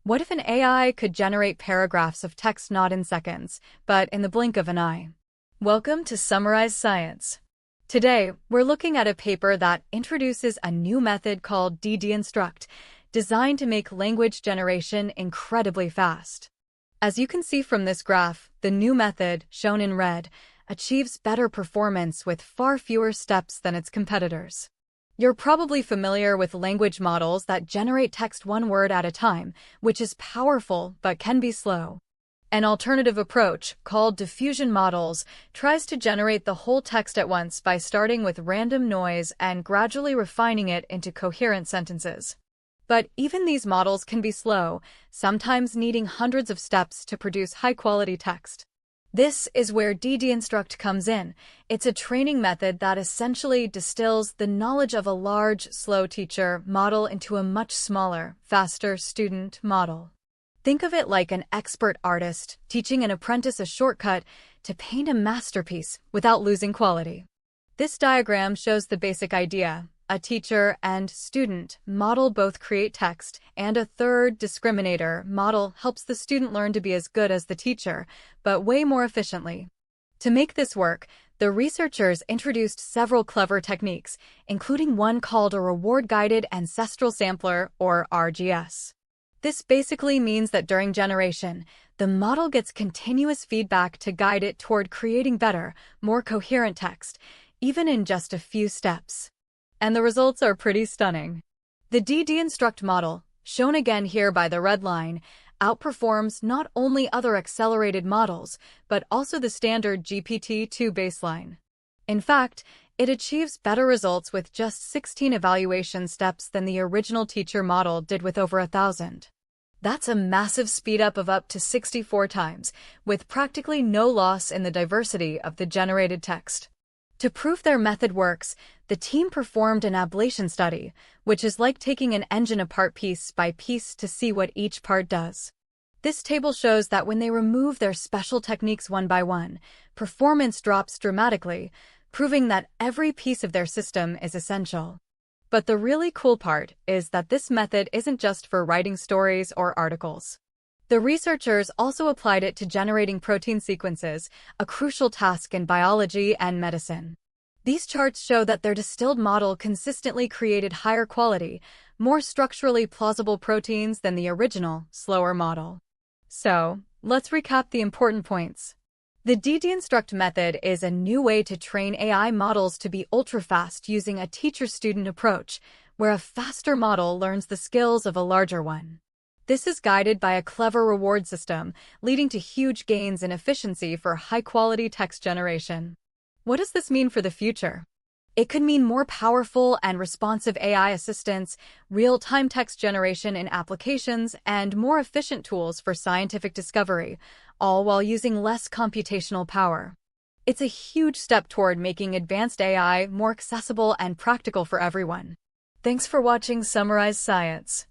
What if an AI could generate paragraphs of text not in seconds, but in the blink of an eye? Welcome to Summarize Science. Today, we're looking at a paper that introduces a new method called DiDi-Instruct, designed to make language generation incredibly fast. As you can see from this graph, the new method, shown in red, achieves better performance with far fewer steps than its competitors. You're probably familiar with language models that generate text one word at a time, which is powerful but can be slow. An alternative approach, called diffusion models, tries to generate the whole text at once by starting with random noise and gradually refining it into coherent sentences. But even these models can be slow, sometimes needing hundreds of steps to produce high-quality text. This is where DiDi-Instruct comes in. It's a training method that essentially distills the knowledge of a large, slow teacher model into a much smaller, faster student model. Think of it like an expert artist teaching an apprentice a shortcut to paint a masterpiece without losing quality. This diagram shows the basic idea. A teacher and student model both create text, and a third discriminator model helps the student learn to be as good as the teacher, but way more efficiently. To make this work, the researchers introduced several clever techniques, including one called a reward-guided ancestral sampler, or RGS. This basically means that during generation, the model gets continuous feedback to guide it toward creating better, more coherent text, even in just a few steps. And the results are pretty stunning. The DiDi-Instruct model, shown again here by the red line, outperforms not only other accelerated models, but also the standard GPT-2 baseline. In fact, it achieves better results with just 16 evaluation steps than the original teacher model did with over 1,000. That's a massive speedup of up to 64 times, with practically no loss in the diversity of the generated text. To prove their method works, the team performed an ablation study, which is like taking an engine apart piece by piece to see what each part does. This table shows that when they remove their special techniques one by one, performance drops dramatically, proving that every piece of their system is essential. But the really cool part is that this method isn't just for writing stories or articles. The researchers also applied it to generating protein sequences, a crucial task in biology and medicine. These charts show that their distilled model consistently created higher quality, more structurally plausible proteins than the original, slower model. So, let's recap the important points. The DiDi-Instruct method is a new way to train AI models to be ultra-fast using a teacher-student approach, where a faster model learns the skills of a larger one. This is guided by a clever reward system, leading to huge gains in efficiency for high-quality text generation. What does this mean for the future? It could mean more powerful and responsive AI assistants, real-time text generation in applications, and more efficient tools for scientific discovery, all while using less computational power. It's a huge step toward making advanced AI more accessible and practical for everyone. Thanks for watching Summarize Science.